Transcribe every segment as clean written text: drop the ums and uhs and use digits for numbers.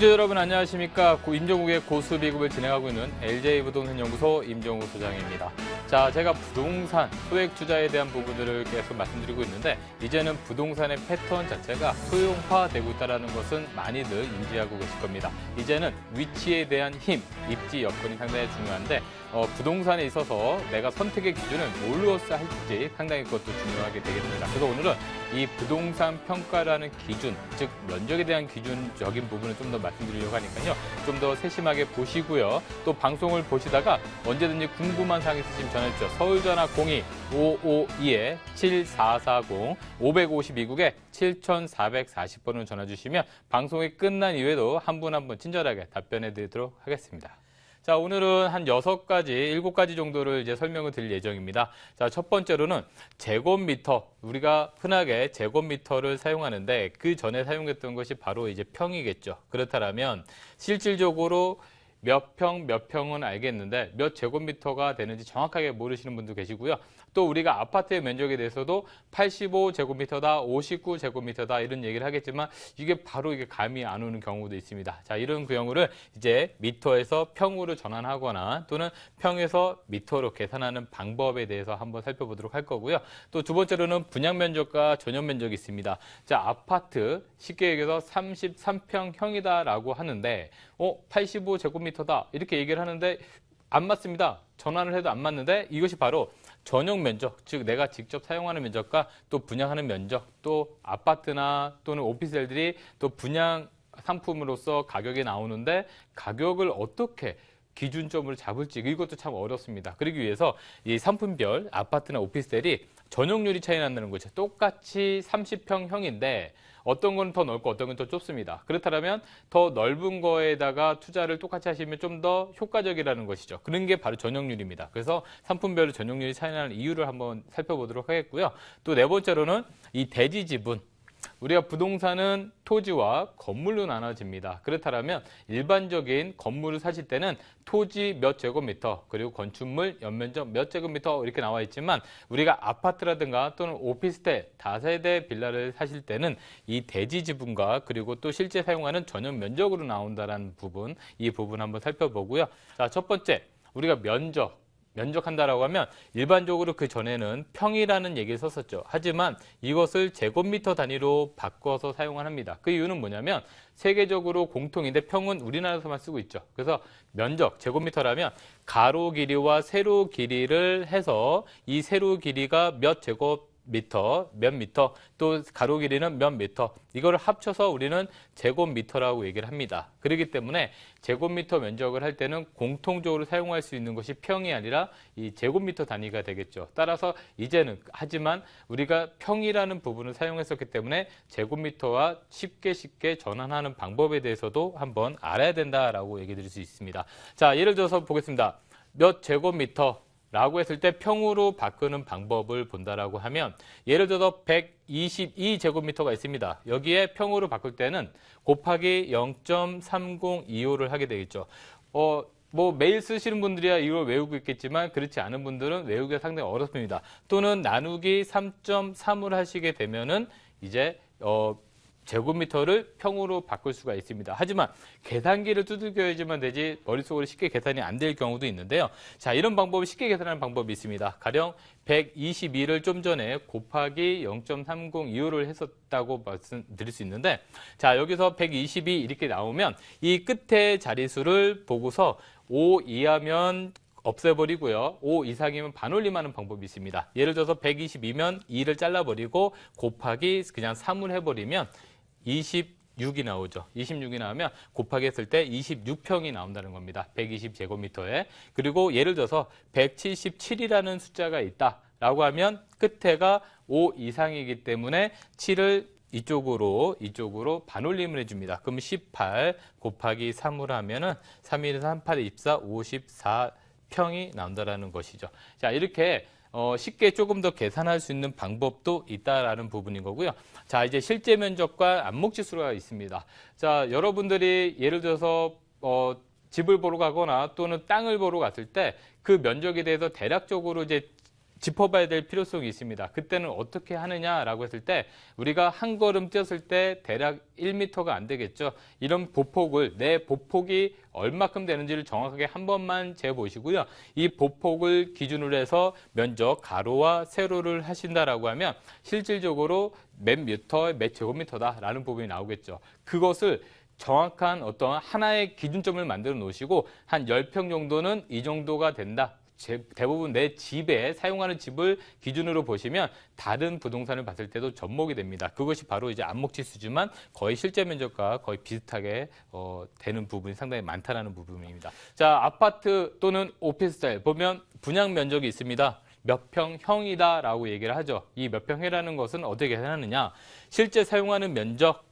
청취자 여러분 안녕하십니까. 임종욱의 고수비급을 진행하고 있는 LJ부동산연구소 임종욱 소장입니다. 자, 제가 부동산 소액 투자에 대한 부분들을 계속 말씀드리고 있는데 이제는 부동산의 패턴 자체가 소형화되고 있다는 것은 많이들 인지하고 계실 겁니다. 이제는 위치에 대한 힘, 입지 여건이 상당히 중요한데 부동산에 있어서 내가 선택의 기준을 뭘로서 할지 상당히 그것도 중요하게 되겠습니다. 그래서 오늘은 이 부동산 평가라는 기준, 즉 면적에 대한 기준적인 부분을 좀 더 말씀드리려고 하니까요. 좀 더 세심하게 보시고요. 또 방송을 보시다가 언제든지 궁금한 사항 있으시면 전화주십시오. 서울전화 02-552-7440, 552국에 7440번으로 전화 주시면 방송이 끝난 이후에도 한 분 한 분 친절하게 답변해 드리도록 하겠습니다. 자, 오늘은 한 6가지, 7가지 정도를 이제 설명을 드릴 예정입니다. 자, 첫 번째로는 제곱미터. 우리가 흔하게 제곱미터를 사용하는데 그 전에 사용했던 것이 바로 이제 평이겠죠. 그렇다면 실질적으로 몇 평은 알겠는데 몇 제곱미터가 되는지 정확하게 모르시는 분도 계시고요. 또 우리가 아파트의 면적에 대해서도 85제곱미터다, 59제곱미터다 이런 얘기를 하겠지만 이게 바로 이게 감이 안 오는 경우도 있습니다. 자, 이런 경우를 이제 미터에서 평으로 전환하거나 또는 평에서 미터로 계산하는 방법에 대해서 한번 살펴보도록 할 거고요. 또 두 번째로는 분양 면적과 전용 면적이 있습니다. 자, 아파트 쉽게 얘기해서 33평형이다라고 하는데 85제곱미터다 이렇게 얘기를 하는데 안 맞습니다. 전환을 해도 안 맞는데 이것이 바로 전용 면적, 즉 내가 직접 사용하는 면적과 또 분양하는 면적, 또 아파트나 또는 오피스텔들이 또 분양 상품으로서 가격이 나오는데 가격을 어떻게 기준점을 잡을지 이것도 참 어렵습니다. 그러기 위해서 이 상품별 아파트나 오피스텔이 전용률이 차이 난다는 거죠. 똑같이 30평형인데 어떤 건 더 넓고 어떤 건 더 좁습니다. 그렇다면 더 넓은 거에다가 투자를 똑같이 하시면 좀 더 효과적이라는 것이죠. 그런 게 바로 전용률입니다. 그래서 상품별로 전용률이 차이 나는 이유를 한번 살펴보도록 하겠고요. 또 네 번째로는 이 대지 지분. 우리가 부동산은 토지와 건물로 나눠집니다. 그렇다면 일반적인 건물을 사실 때는 토지 몇 제곱미터 그리고 건축물 연면적 몇 제곱미터 이렇게 나와 있지만 우리가 아파트라든가 또는 오피스텔 다세대 빌라를 사실 때는 이 대지 지분과 그리고 또 실제 사용하는 전용 면적으로 나온다는 부분, 이 부분 한번 살펴보고요. 자, 첫 번째 우리가 면적한다라고 하면 일반적으로 그 전에는 평이라는 얘기를 썼었죠. 하지만 이것을 제곱미터 단위로 바꿔서 사용을 합니다. 그 이유는 뭐냐면 세계적으로 공통인데 평은 우리나라에서만 쓰고 있죠. 그래서 면적, 제곱미터라면 가로 길이와 세로 길이를 해서 이 세로 길이가 몇 제곱미터, 몇 미터, 또 가로 길이는 몇 미터, 이걸 합쳐서 우리는 제곱미터라고 얘기를 합니다. 그렇기 때문에 제곱미터 면적을 할 때는 공통적으로 사용할 수 있는 것이 평이 아니라 이 제곱미터 단위가 되겠죠. 따라서 이제는 하지만 우리가 평이라는 부분을 사용했었기 때문에 제곱미터와 쉽게 전환하는 방법에 대해서도 한번 알아야 된다라고 얘기 드릴 수 있습니다. 자, 예를 들어서 보겠습니다. 몇 제곱미터 라고 했을 때 평으로 바꾸는 방법을 본다라고 하면 예를 들어서 122제곱미터가 있습니다. 여기에 평으로 바꿀 때는 곱하기 0.3025를 하게 되겠죠. 뭐 매일 쓰시는 분들이야 이걸 외우고 있겠지만 그렇지 않은 분들은 외우기가 상당히 어렵습니다. 또는 나누기 3.3을 하시게 되면은 이제 제곱미터를 평으로 바꿀 수가 있습니다. 하지만 계산기를 두들겨야지만 되지 머릿속으로 쉽게 계산이 안 될 경우도 있는데요. 자, 이런 방법을 쉽게 계산하는 방법이 있습니다. 가령 122를 좀 전에 곱하기 0.3025를 했었다고 말씀드릴 수 있는데 자, 여기서 122 이렇게 나오면 이 끝에 자릿수를 보고서 5 이하면 없애버리고요. 5 이상이면 반올림하는 방법이 있습니다. 예를 들어서 122면 2를 잘라버리고 곱하기 그냥 3을 해버리면 26이 나오죠. 26이 나오면 곱하기 했을 때 26평이 나온다는 겁니다. 120제곱미터에. 그리고 예를 들어서 177이라는 숫자가 있다라고 하면 끝에가 5 이상이기 때문에 7을 이쪽으로 반올림을 해줍니다. 그럼 18 곱하기 3으로 하면은 3, 1, 3, 8, 24, 54평이 나온다는 것이죠. 자, 이렇게 쉽게 조금 더 계산할 수 있는 방법도 있다라는 부분인 거고요. 자, 이제 실제 면적과 안목지수가 있습니다. 자, 여러분들이 예를 들어서 집을 보러 가거나 또는 땅을 보러 갔을 때 그 면적에 대해서 대략적으로 이제 짚어봐야 될 필요성이 있습니다. 그때는 어떻게 하느냐라고 했을 때 우리가 한 걸음 뛰었을 때 대략 1m가 안 되겠죠. 이런 보폭을 내 보폭이 얼마큼 되는지를 정확하게 한 번만 재보시고요. 이 보폭을 기준으로 해서 면적 가로와 세로를 하신다라고 하면 실질적으로 몇 미터, 몇 제곱미터다라는 부분이 나오겠죠. 그것을 정확한 어떤 하나의 기준점을 만들어 놓으시고 한 10평 정도는 이 정도가 된다. 대부분 내 집에 사용하는 집을 기준으로 보시면 다른 부동산을 봤을 때도 접목이 됩니다. 그것이 바로 이제 안목지수지만 거의 실제 면적과 거의 비슷하게 되는 부분이 상당히 많다는 부분입니다. 자, 아파트 또는 오피스텔 보면 분양 면적이 있습니다. 몇 평형이다라고 얘기를 하죠. 이 몇 평이라는 것은 어떻게 계산하느냐? 실제 사용하는 면적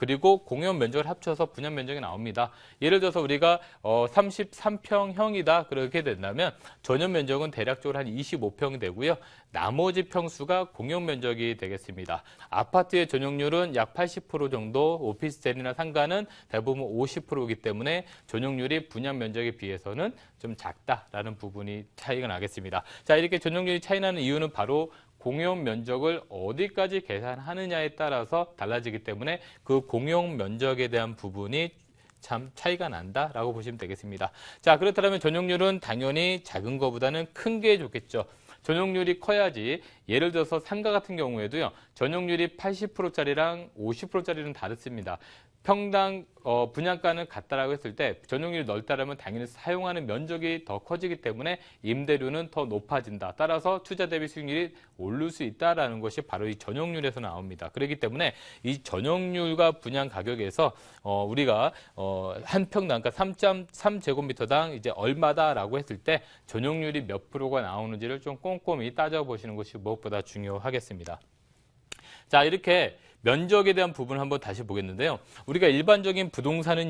그리고 공용 면적을 합쳐서 분양 면적이 나옵니다. 예를 들어서 우리가 33평형이다 그렇게 된다면 전용 면적은 대략적으로 한 25평이 되고요. 나머지 평수가 공용 면적이 되겠습니다. 아파트의 전용률은 약 80% 정도, 오피스텔이나 상가는 대부분 50%이기 때문에 전용률이 분양 면적에 비해서는 좀 작다라는 부분이 차이가 나겠습니다. 자, 이렇게 전용률이 차이 나는 이유는 바로 공용 면적을 어디까지 계산하느냐에 따라서 달라지기 때문에 그 공용 면적에 대한 부분이 참 차이가 난다라고 보시면 되겠습니다. 자, 그렇다면 전용률은 당연히 작은 것보다는 큰 게 좋겠죠. 전용률이 커야지 예를 들어서 상가 같은 경우에도요. 전용률이 80%짜리랑 50%짜리는 다릅니다. 평당 분양가는 같다라고 했을 때 전용률이 넓다라면 당연히 사용하는 면적이 더 커지기 때문에 임대료는 더 높아진다. 따라서 투자 대비 수익률이 오를 수 있다라는 것이 바로 이 전용률에서 나옵니다. 그렇기 때문에 이 전용률과 분양 가격에서 우리가 한 평당가 3.3제곱미터당 이제 얼마다라고 했을 때 전용률이 몇 프로가 나오는지를 좀 꼼꼼히 따져보시는 것이 무엇보다 중요하겠습니다. 자, 이렇게 면적에 대한 부분을 한번 다시 보겠는데요. 우리가 일반적인 부동산은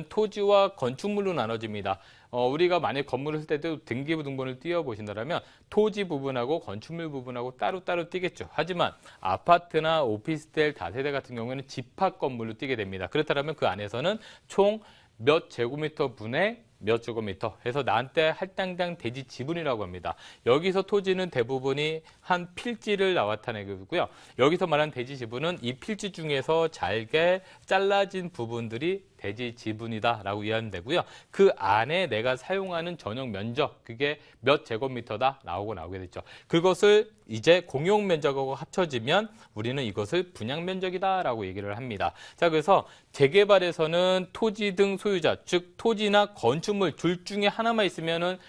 토지와 건축물로 나눠집니다. 우리가 만약 건물을 쓸 때도 등기부등본을 띄워보신다면 토지 부분하고 건축물 부분하고 따로따로 띄겠죠. 하지만 아파트나 오피스텔, 다세대 같은 경우에는 집합 건물로 띄게 됩니다. 그렇다면 그 안에서는 총 몇 제곱미터 분의 몇 제곱미터 해서 나한테 할당당 대지 지분이라고 합니다. 여기서 토지는 대부분이 한 필지를 나타내고요. 여기서 말하는 대지 지분은 이 필지 중에서 잘게 잘라진 부분들이 대지 지분이다라고 이해하면 되고요. 그 안에 내가 사용하는 전용 면적, 그게 몇 제곱미터다 나오게 됐죠. 그것을 이제 공용 면적하고 합쳐지면 우리는 이것을 분양 면적이다라고 얘기를 합니다. 자, 그래서 재개발에서는 토지 등 소유자, 즉 토지나 건축물 둘 중에 하나만 있으면은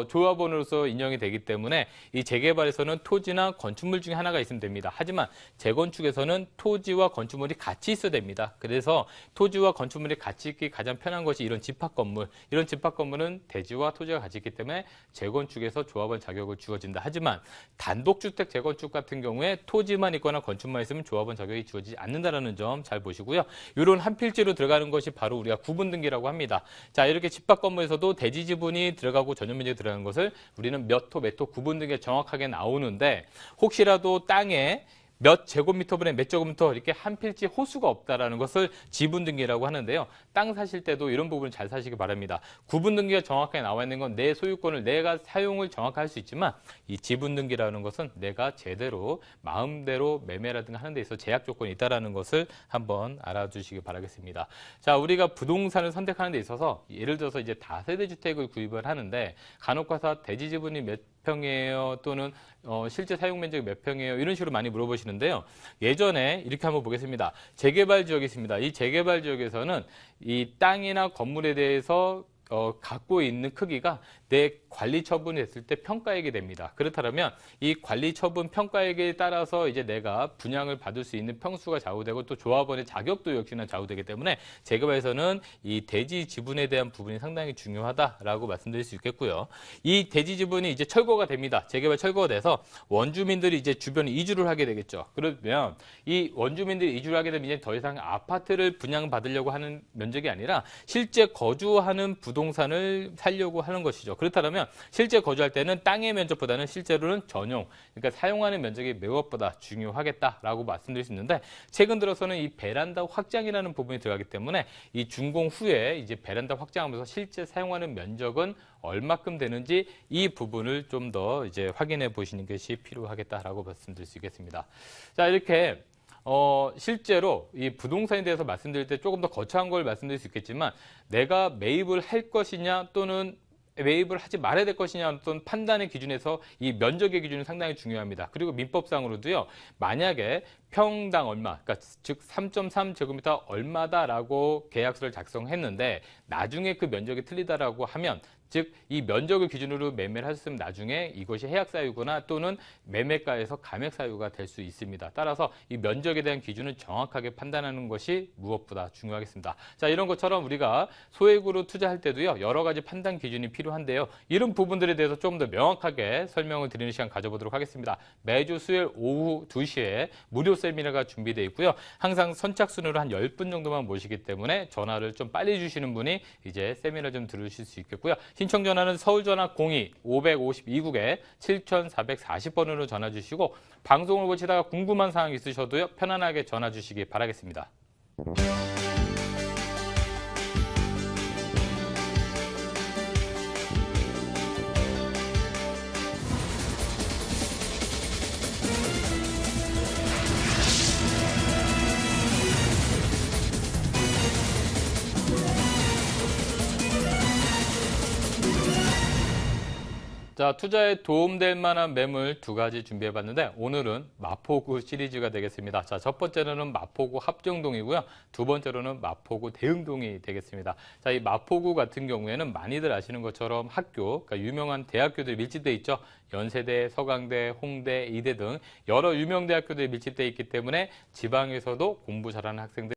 조합원으로서 인정이 되기 때문에 이 재개발에서는 토지나 건축물 중에 하나가 있으면 됩니다. 하지만 재건축에서는 토지와 건축물이 같이 있어야 됩니다. 그래서 토지와 건축물이 같이 있기 가장 편한 것이 이런 집합 건물. 이런 집합 건물은 대지와 토지가 같이 있기 때문에 재건축에서 조합원 자격을 주어진다. 하지만 단독주택 재건축 같은 경우에 토지만 있거나 건축만 있으면 조합원 자격이 주어지지 않는다는 점 잘 보시고요. 이런 한 필지로 들어가는 것이 바로 우리가 구분등기라고 합니다. 자, 이렇게 집합 건물에서도 대지 지분이 들어가고 전용 면적이 들어가는 것을 우리는 몇 호, 몇 호 구분등기가 정확하게 나오는데 혹시라도 땅에 몇 제곱미터분의 몇 제곱미터 이렇게 한 필지 호수가 없다라는 것을 지분등기라고 하는데요. 땅 사실 때도 이런 부분을 잘 사시기 바랍니다. 구분등기가 정확하게 나와 있는 건 내 소유권을 내가 사용을 정확하게 할 수 있지만 이 지분등기라는 것은 내가 제대로 마음대로 매매라든가 하는 데 있어서 제약 조건이 있다는 것을 한번 알아주시기 바라겠습니다. 자, 우리가 부동산을 선택하는 데 있어서 예를 들어서 이제 다세대 주택을 구입을 하는데 간혹 가서 대지 지분이 몇 평이에요 또는 실제 사용 면적이 몇 평이에요 이런 식으로 많이 물어보시는데요. 예전에 이렇게 한번 보겠습니다. 재개발 지역이 있습니다. 이 재개발 지역에서는 이 땅이나 건물에 대해서 갖고 있는 크기가 내 관리 처분이 됐을 때 평가액이 됩니다. 그렇다면 이 관리 처분 평가액에 따라서 이제 내가 분양을 받을 수 있는 평수가 좌우되고 또 조합원의 자격도 역시나 좌우되기 때문에 재개발에서는 이 대지 지분에 대한 부분이 상당히 중요하다라고 말씀드릴 수 있겠고요. 이 대지 지분이 이제 철거가 됩니다. 재개발 철거가 돼서 원주민들이 이제 주변에 이주를 하게 되겠죠. 그러면 이 원주민들이 이주를 하게 되면 이제 더 이상 아파트를 분양받으려고 하는 면적이 아니라 실제 거주하는 부동산을 살려고 하는 것이죠. 그렇다면 실제 거주할 때는 땅의 면적보다는 실제로는 전용, 그러니까 사용하는 면적이 무엇보다 중요하겠다라고 말씀드릴 수 있는데 최근 들어서는 이 베란다 확장이라는 부분이 들어가기 때문에 이 준공 후에 이제 베란다 확장하면서 실제 사용하는 면적은 얼마큼 되는지 이 부분을 좀 더 이제 확인해 보시는 것이 필요하겠다라고 말씀드릴 수 있겠습니다. 자, 이렇게 실제로 이 부동산에 대해서 말씀드릴 때 조금 더 거창한 걸 말씀드릴 수 있겠지만 내가 매입을 할 것이냐 또는 매입을 하지 말아야 될 것이냐 어떤 판단의 기준에서 이 면적의 기준이 상당히 중요합니다. 그리고 민법상으로도요. 만약에 평당 얼마, 그러니까 즉 3.3제곱미터 얼마다라고 계약서를 작성했는데 나중에 그 면적이 틀리다라고 하면 즉 이 면적을 기준으로 매매를 하셨으면 나중에 이것이 해약 사유거나 또는 매매가에서 감액 사유가 될 수 있습니다. 따라서 이 면적에 대한 기준을 정확하게 판단하는 것이 무엇보다 중요하겠습니다. 자, 이런 것처럼 우리가 소액으로 투자할 때도요. 여러 가지 판단 기준이 필요한데요. 이런 부분들에 대해서 조금 더 명확하게 설명을 드리는 시간 가져보도록 하겠습니다. 매주 수요일 오후 2시에 무료 세미나가 준비되어 있고요. 항상 선착순으로 한 10분 정도만 모시기 때문에 전화를 좀 빨리 주시는 분이 이제 세미나 좀 들으실 수 있겠고요. 신청 전화는 서울 전화 02-552국에 7440번으로 전화 주시고 방송을 보시다가 궁금한 사항 있으셔도요. 편안하게 전화 주시기 바라겠습니다. 자, 투자에 도움될 만한 매물 두 가지 준비해봤는데 오늘은 마포구 시리즈가 되겠습니다. 자, 첫 번째로는 마포구 합정동이고요. 두 번째로는 마포구 대흥동이 되겠습니다. 자, 이 마포구 같은 경우에는 많이들 아시는 것처럼 학교, 그러니까 유명한 대학교들이 밀집돼 있죠. 연세대, 서강대, 홍대, 이대 등 여러 유명 대학교들이 밀집돼 있기 때문에 지방에서도 공부 잘하는 학생들